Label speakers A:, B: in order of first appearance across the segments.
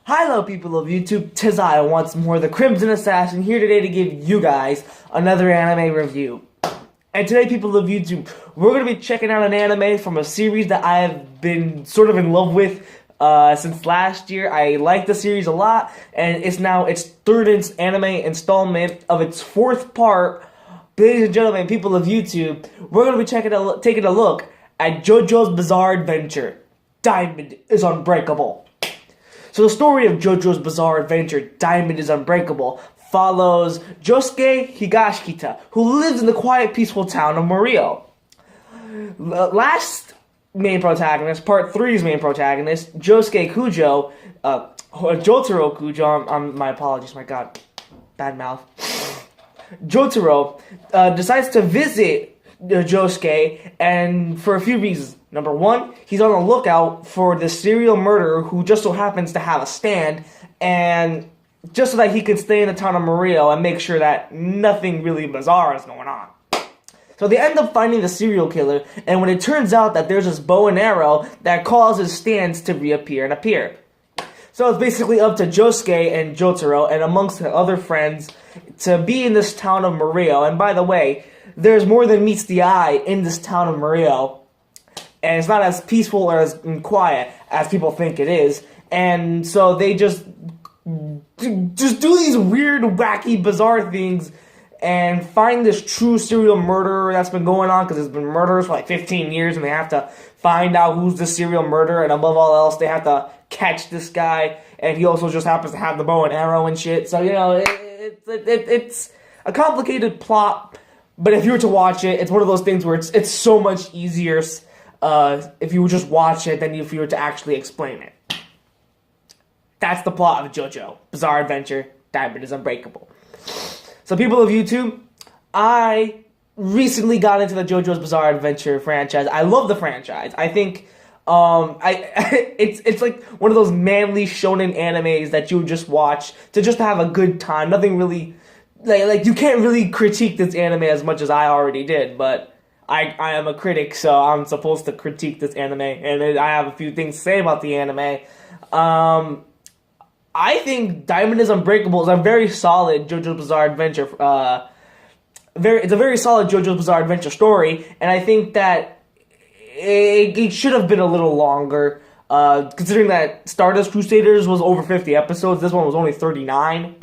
A: Hello people of YouTube, 'tis I once more, the Crimson Assassin, here today to give you guys another anime review. And today, people of YouTube, we're going to be checking out an anime from a series that I have been sort of in love with since last year. I like the series a lot, and it's now its third anime installment of its fourth part. Ladies and gentlemen, people of YouTube, we're going to be taking a look at Jojo's Bizarre Adventure. Diamond is Unbreakable. So the story of Jojo's Bizarre Adventure, Diamond is Unbreakable, follows Josuke Higashikita, who lives in the quiet, peaceful town of Morio. Last main protagonist, part 3's main protagonist, Josuke Kujo, Jotaro Kujo, my apologies, my god, bad mouth. Jotaro decides to visit Josuke, and for a few reasons. Number one, he's on the lookout for the serial murderer who just so happens to have a stand, and just so that he can stay in the town of Morio and make sure that nothing really bizarre is going on. So they end up finding the serial killer, and when it turns out that there's this bow and arrow that causes stands to reappear and appear. So it's basically up to Josuke and Jotaro and amongst the other friends to be in this town of Morio. And by the way, there's more than meets the eye in this town of Morio. And it's not as peaceful or as quiet as people think it is. And so they just do these weird, wacky, bizarre things and find this true serial murderer that's been going on, because there's been murders for like 15 years, and they have to find out who's the serial murderer, and above all else, they have to catch this guy, and he also just happens to have the bow and arrow and shit. So, you know, it's a complicated plot, but if you were to watch it, it's one of those things where it's so much easier if you would just watch it than if you were to actually explain it. That's the plot of JoJo Bizarre Adventure, Diamond is Unbreakable. So people of YouTube, I recently got into the JoJo's Bizarre Adventure franchise. I love the franchise. I think it's like one of those manly shonen animes that you would just watch to just have a good time. Nothing really, like you can't really critique this anime as much as I already did, but I am a critic, so I'm supposed to critique this anime, and I have a few things to say about the anime. I think Diamond is Unbreakable is a very solid JoJo's Bizarre Adventure. It's a very solid JoJo's Bizarre Adventure story, and I think that it should have been a little longer, considering that Stardust Crusaders was over 50 episodes. This one was only 39.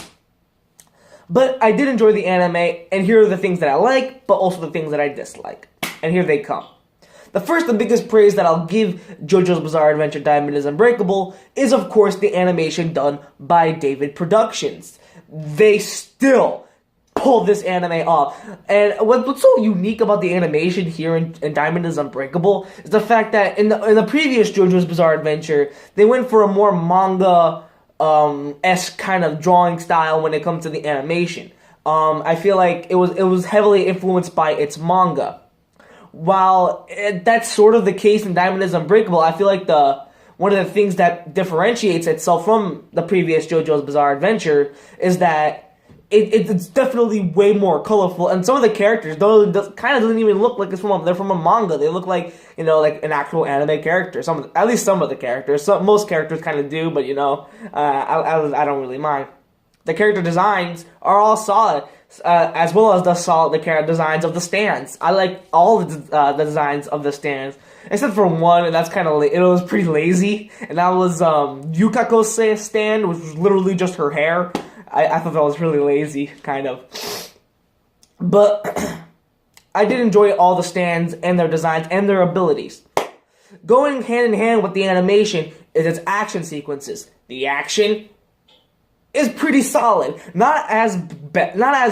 A: But I did enjoy the anime, and here are the things that I like, but also the things that I dislike. And here they come. The first and biggest praise that I'll give JoJo's Bizarre Adventure Diamond is Unbreakable is, of course, the animation done by David Productions. They still pull this anime off. And what's so unique about the animation here in Diamond is Unbreakable is the fact that in the previous JoJo's Bizarre Adventure, they went for a more manga-esque kind of drawing style when it comes to the animation. I feel like it was heavily influenced by its manga. While that's sort of the case in Diamond is Unbreakable, I feel like one of the things that differentiates itself from the previous JoJo's Bizarre Adventure is that it's definitely way more colorful, and some of the characters kind of doesn't even look like they're from a manga. They look like, you know, like an actual anime character. At least some of the characters. Most characters kind of do, but you know, I don't really mind. The character designs are all solid. As well as the character designs of the stands. I like all the designs of the stands, except for one, and that's kind of it was pretty lazy, and that was Yukako's stand, which was literally just her hair. I thought that was really lazy, kind of. But I did enjoy all the stands and their designs and their abilities. Going hand in hand with the animation is its action sequences. The action is pretty solid. Not as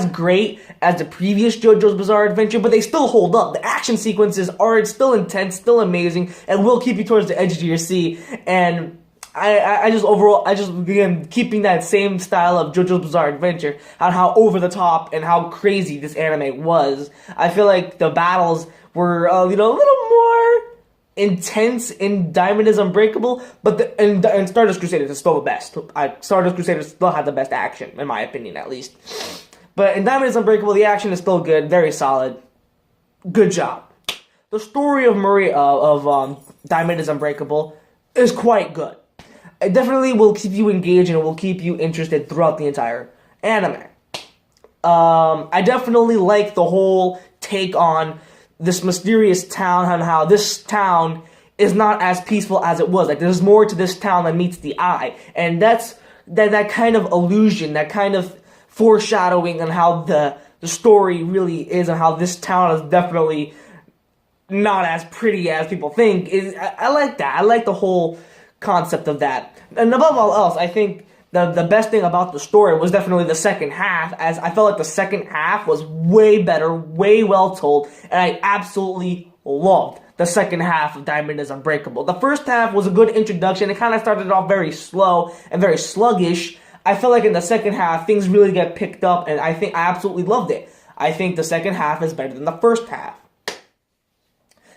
A: great as the previous JoJo's Bizarre Adventure, but they still hold up. The action sequences are still intense, still amazing, and will keep you towards the edge of your seat. And I just began keeping that same style of JoJo's Bizarre Adventure, on how over the top and how crazy this anime was. I feel like the battles were a little more intense in Diamond is Unbreakable, but and Stardust Crusaders is still the best. Stardust Crusaders still had the best action, in my opinion, at least. But in Diamond is Unbreakable, the action is still good, very solid. Good job. The story of Diamond is Unbreakable is quite good. it definitely will keep you engaged and it will keep you interested throughout the entire anime. I definitely like the whole take on this mysterious town and how this town is not as peaceful as it was. Like, there's more to this town than meets the eye. And that's that kind of illusion, that kind of foreshadowing on how the story really is and how this town is definitely not as pretty as people think. I like that. I like the whole concept of that. And above all else, I think the best thing about the story was definitely the second half, as I felt like the second half was way better, way well told, and I absolutely loved the second half of Diamond is Unbreakable. The first half was a good introduction. It kind of started off very slow and very sluggish. I feel like in the second half, things really get picked up, and I think I absolutely loved it. I think the second half is better than the first half.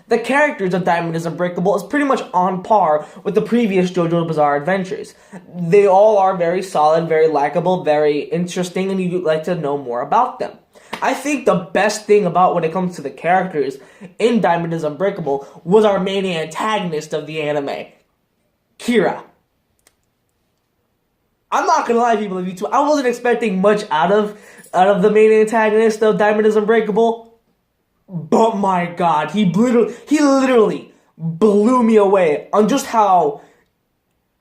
A: The characters of Diamond is Unbreakable is pretty much on par with the previous JoJo's Bizarre Adventures. They all are very solid, very likable, very interesting, and you'd like to know more about them. I think the best thing about when it comes to the characters in Diamond is Unbreakable was our main antagonist of the anime, Kirra. I'm not gonna lie, people of YouTube, I wasn't expecting much out of the main antagonist of Diamond is Unbreakable. But my God, he literally blew me away on just how,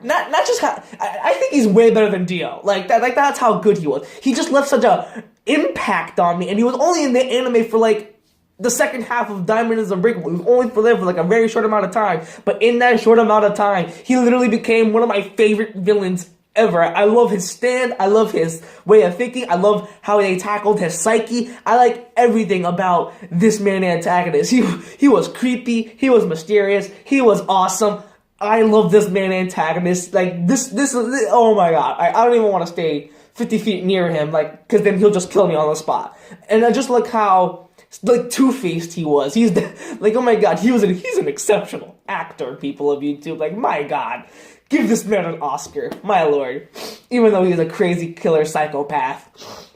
A: not just how, I think he's way better than Dio. That's how good he was. He just left such a impact on me, and he was only in the anime for like the second half of Diamond is Unbreakable. He was only there for like a very short amount of time, but in that short amount of time, he literally became one of my favorite villains ever. I love his stand. I love his way of thinking. I love how they tackled his psyche. I like everything about this main antagonist. He was creepy. He was mysterious. He was awesome. I love this main antagonist. Like, this is, oh my God. I don't even want to stay 50 feet near him, like, because then he'll just kill me on the spot. And I just like how, like, two-faced he was. He's, like, oh my God, he's an exceptional actor, people of YouTube. Like, my God. Give this man an Oscar, my lord. Even though he's a crazy killer psychopath.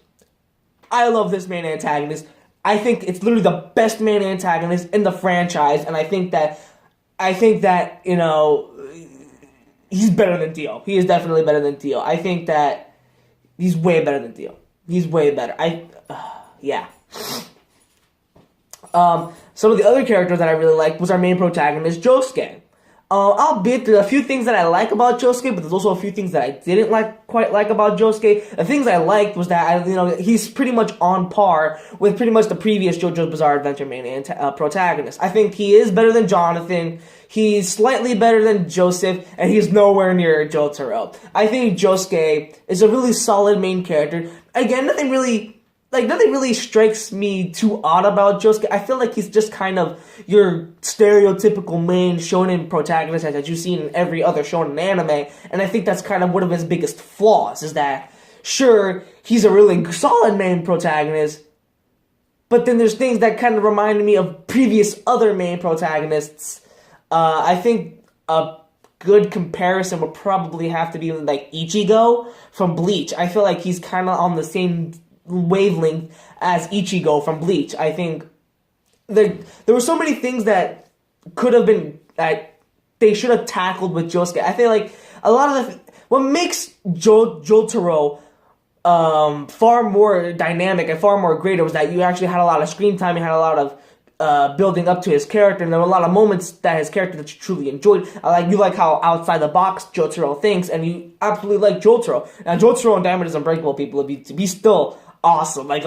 A: I love this main antagonist. I think it's literally the best main antagonist in the franchise, and I think that, you know, he's better than Dio. He is definitely better than Dio. I think that he's way better than Dio. He's way better. Yeah. Some of the other characters that I really liked was our main protagonist, Josuke. Albeit there's a few things that I like about Josuke, but there's also a few things that I didn't quite like about Josuke. The things I liked was that he's pretty much on par with pretty much the previous JoJo's Bizarre Adventure main protagonist. I think he is better than Jonathan. He's slightly better than Joseph, and he's nowhere near Jotaro. I think Josuke is a really solid main character. Again, nothing really strikes me too odd about Josuke. I feel like he's just kind of your stereotypical main shonen protagonist that you've seen in every other shonen anime, and I think that's kind of one of his biggest flaws, is that, sure, he's a really solid main protagonist, but then there's things that kind of remind me of previous other main protagonists. I think a good comparison would probably have to be like Ichigo from Bleach. I feel like he's kind of on the same wavelength as Ichigo from Bleach. I think there were so many things that could have been, that they should have tackled with Josuke. I feel like a lot of what makes Jotaro far more dynamic and far more greater was that you actually had a lot of screen time, you had a lot of building up to his character, and there were a lot of moments that his character that you truly enjoyed. You like how outside the box Jotaro thinks, and you absolutely like Jotaro. Now Jotaro and Diamond is Unbreakable, people, he's still awesome. Like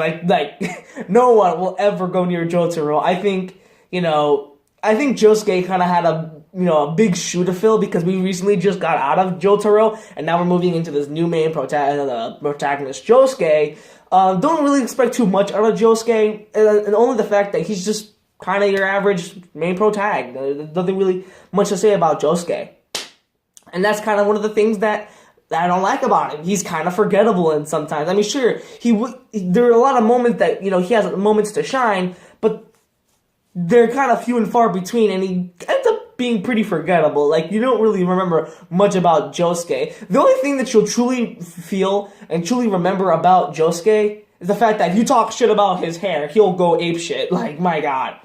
A: no one will ever go near Jotaro. I think Josuke kind of had a big shoe to fill, because we recently just got out of Jotaro, and now we're moving into this new main protagonist, Josuke. Don't really expect too much out of Josuke, and only the fact that he's just kind of your average main protag. There's nothing really much to say about Josuke. And that's kind of one of the things that I don't like about him. He's kind of forgettable, and sometimes, I mean, sure, there are a lot of moments that, he has moments to shine, but they're kind of few and far between, and he ends up being pretty forgettable. Like, you don't really remember much about Josuke. The only thing that you'll truly feel and truly remember about Josuke is the fact that if you talk shit about his hair, he'll go apeshit. Like, my God.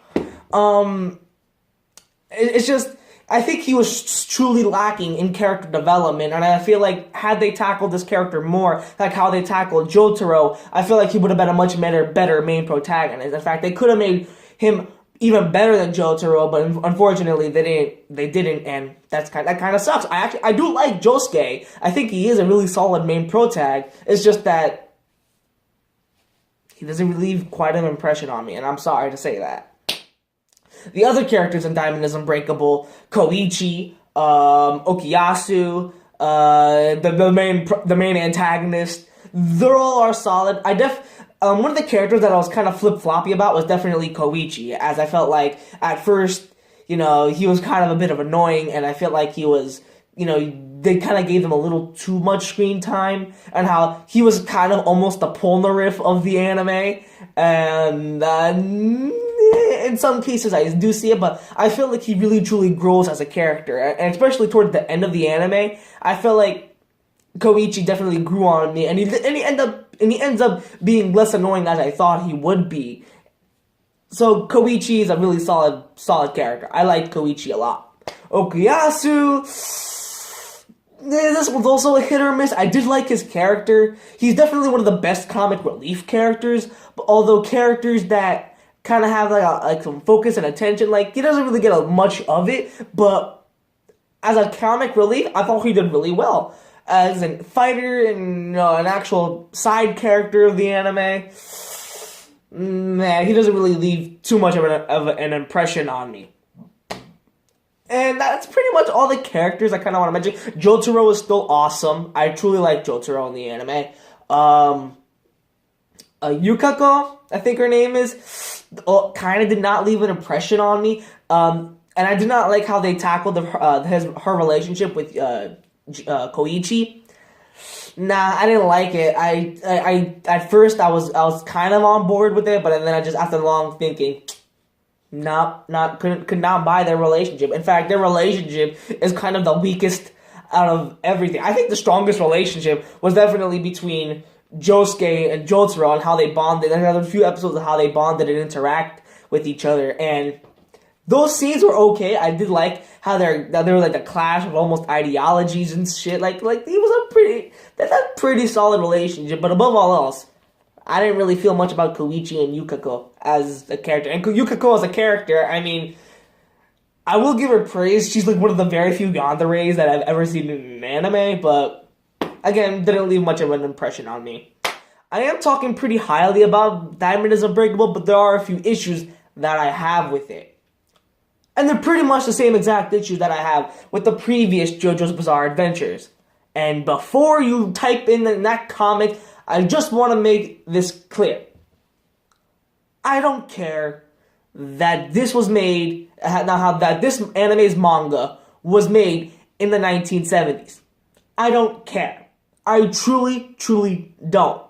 A: It's just, I think he was truly lacking in character development, and I feel like had they tackled this character more, like how they tackled Jotaro, I feel like he would have been a much better main protagonist. In fact, they could have made him even better than Jotaro, but unfortunately they didn't, and that kind of sucks. I do like Josuke. I think he is a really solid main protag. It's just that he doesn't leave quite an impression on me, and I'm sorry to say that. The other characters in Diamond is Unbreakable: Koichi, Okuyasu, the main antagonist. They all are solid. One of the characters that I was kind of flip-floppy about was definitely Koichi, as I felt like at first, he was kind of a bit of annoying, and I felt like he was, they kind of gave him a little too much screen time, and how he was kind of almost the Polnareff of the anime, and in some cases I do see it, but I feel like he really truly grows as a character, and especially toward the end of the anime, I feel like Koichi definitely grew on me, and he ends up being less annoying as I thought he would be. So Koichi is a really solid character. I like Koichi a lot. Okuyasu, this was also a hit or miss. I did like his character. He's definitely one of the best comic relief characters, but although characters that kind of have like some focus and attention, like he doesn't really get much of it, but as a comic relief, I thought he did really well. As a fighter and an actual side character of the anime, man, he doesn't really leave too much of an impression on me. And that's pretty much all the characters I kind of want to mention. Jotaro is still awesome. I truly like Jotaro in the anime. Yukako, I think her name is, kind of did not leave an impression on me. And I did not like how they tackled her relationship with Koichi. Nah, I didn't like it. I at first I was kind of on board with it, but then I just after long thinking, could not buy their relationship. In fact, their relationship is kind of the weakest out of everything. I think the strongest relationship was definitely between Josuke and Jotaro and how they bonded. And there were a few episodes of how they bonded and interact with each other, and those scenes were okay. I did like how they were like a clash of almost ideologies and shit. Like it was a pretty solid relationship. But above all else, I didn't really feel much about Koichi and Yukako as a character. And Yukako as a character, I mean, I will give her praise. She's like one of the very few yanderes that I've ever seen in an anime. But again, didn't leave much of an impression on me. I am talking pretty highly about Diamond is Unbreakable, but there are a few issues that I have with it. And they're pretty much the same exact issues that I have with the previous JoJo's Bizarre Adventures. And before you type in that comic, I just want to make this clear. I don't care that this was made, that this anime's manga was made in the 1970s. I don't care. I truly don't.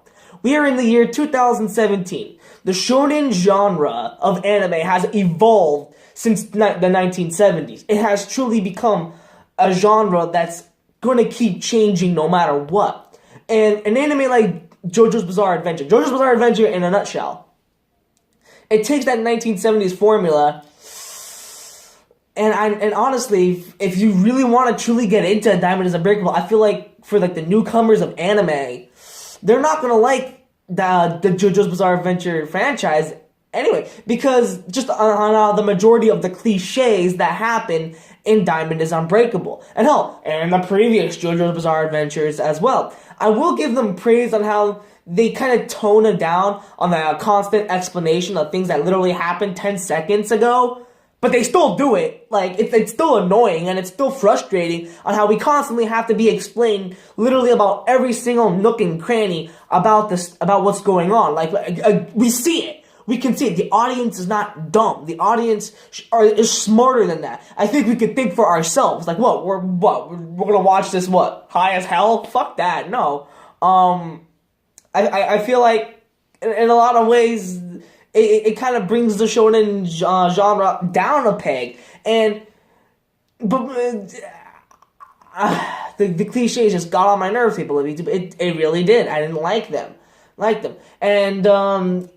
A: We are in the year 2017. The shonen genre of anime has evolved since the 1970s. It has truly become a genre that's going to keep changing no matter what. And an anime like JoJo's Bizarre Adventure in a nutshell, it takes that 1970s formula, and honestly, if you really want to truly get into Diamond is Unbreakable, I feel like for like the newcomers of anime, they're not going to like the JoJo's Bizarre Adventure franchise anyway, because just on the majority of the cliches that happen in Diamond is Unbreakable. And hell, and the previous JoJo's Bizarre Adventures as well. I will give them praise on how they kind of tone it down on the constant explanation of things that literally happened 10 seconds ago. But they still do it. Like, it's still annoying and it's still frustrating on how we constantly have to be explained literally about every single nook and cranny about what's going on. Like, we see it. We can see it. The audience is not dumb. The audience is smarter than that. I think we could think for ourselves. Like, we're gonna watch this, high as hell? Fuck that. No. I feel like, in a lot of ways, it kind of brings the shonen genre down a peg. But the cliches just got on my nerves, people. It really did. I didn't like them. And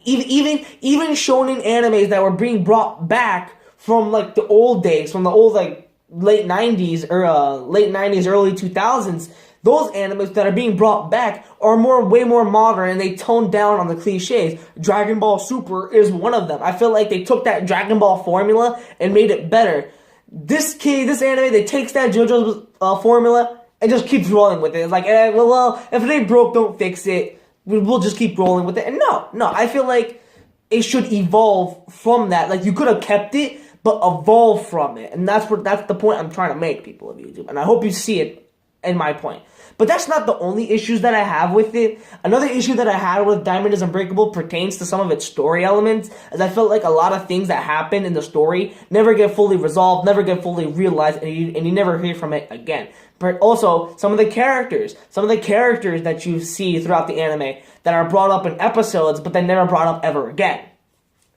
A: even shonen animes that were being brought back from like the old days, from the old like late 90s or late 90s, early 2000s, those animes that are being brought back are way more modern, and they toned down on the cliches. Dragon Ball Super is one of them. I feel like they took that Dragon Ball formula and made it better. This anime, they takes that JoJo's formula and just keeps rolling with it. It's like, well, if it ain't broke, don't fix it. We'll just keep rolling with it. And no, I feel like it should evolve from that. Like, you could have kept it, but evolve from it. And that's the point I'm trying to make, people of YouTube. And I hope you see it in my point. But that's not the only issues that I have with it. Another issue that I had with Diamond is Unbreakable pertains to some of its story elements, as I felt like a lot of things that happen in the story never get fully resolved, never get fully realized, and you never hear from it again. But also, some of the characters that you see throughout the anime that are brought up in episodes, but then never brought up ever again.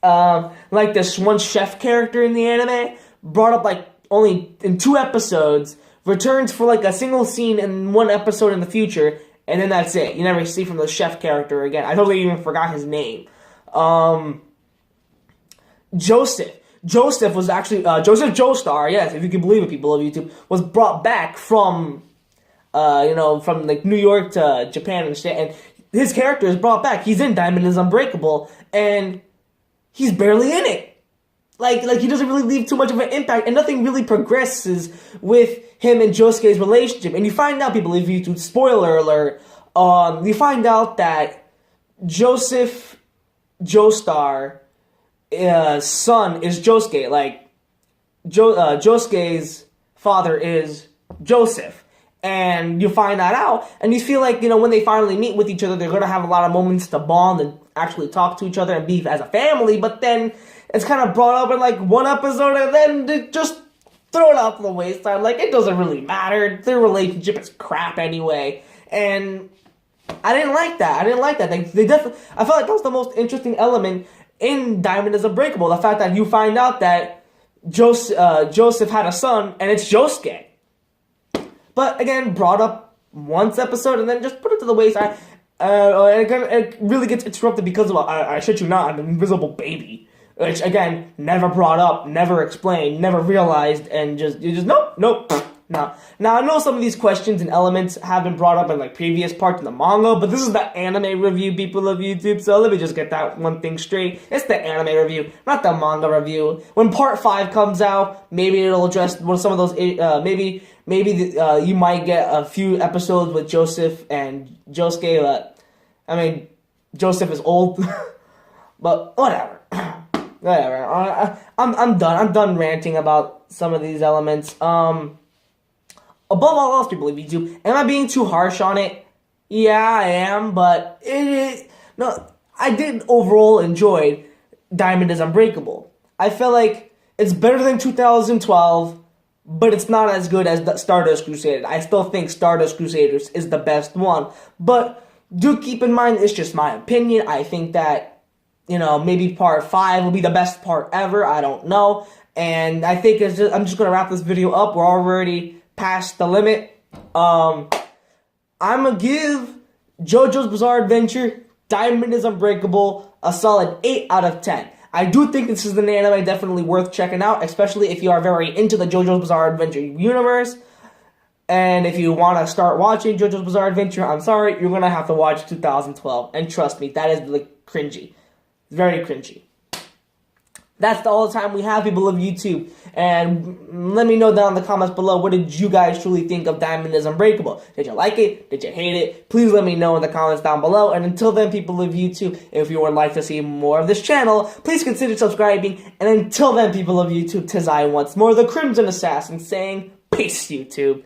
A: Like this one chef character in the anime, brought up like only in 2 episodes, returns for like a single scene in 1 episode in the future, and then that's it. You never see from the chef character again. I totally even forgot his name. Joseph was actually, Joseph Joestar, yes, if you can believe it, people of YouTube, was brought back from, from like New York to Japan and shit, and his character is brought back. He's in Diamond is Unbreakable, and he's barely in it. Like he doesn't really leave too much of an impact, and nothing really progresses with him and Josuke's relationship. And you find out, people, if you do, spoiler alert, you find out that Joseph Joestar son is Josuke. Like, Josuke's father is Joseph. And you find that out, and you feel like, when they finally meet with each other, they're going to have a lot of moments to bond and actually talk to each other and be as a family, but then it's kind of brought up in like 1 episode, and then they just throw it out to the wayside. Like, it doesn't really matter. Their relationship is crap anyway. And I didn't like that. They definitely, I felt like that was the most interesting element in Diamond is Unbreakable. The fact that you find out that Joseph had a son, and it's Josuke. But again, brought up once episode, and then just put it to the wayside. It really gets interrupted because of, I shit you not, an invisible baby. Which, again, never brought up, never explained, never realized, and nope. Now, I know some of these questions and elements have been brought up in, like, previous parts in the manga, but this is the anime review, people of YouTube, so let me just get that one thing straight. It's the anime review, not the manga review. When part 5 comes out, maybe it'll address some of those, maybe you might get a few episodes with Joseph and Josuke, but, I mean, Joseph is old, but whatever. Whatever. I'm done. I'm done ranting about some of these elements. Above all else, people of YouTube, am I being too harsh on it? Yeah, I am, but I did overall enjoy Diamond is Unbreakable. I feel like it's better than 2012, but it's not as good as the Stardust Crusaders. I still think Stardust Crusaders is the best one, but do keep in mind, it's just my opinion. I think that, maybe part 5 will be the best part ever. I don't know. And I think I'm just going to wrap this video up. We're already past the limit. I'm going to give JoJo's Bizarre Adventure, Diamond is Unbreakable, a solid 8 out of 10. I do think this is an anime definitely worth checking out, especially if you are very into the JoJo's Bizarre Adventure universe. And if you want to start watching JoJo's Bizarre Adventure, I'm sorry, you're going to have to watch 2012. And trust me, that is like cringy. Very cringy. That's all the time we have, people of YouTube. And let me know down in the comments below, what did you guys truly think of Diamond is Unbreakable? Did you like it? Did you hate it? Please let me know in the comments down below. And until then, people of YouTube, if you would like to see more of this channel, please consider subscribing. And until then, people of YouTube, 'tis I once more, the Crimson Assassin, saying, peace, YouTube.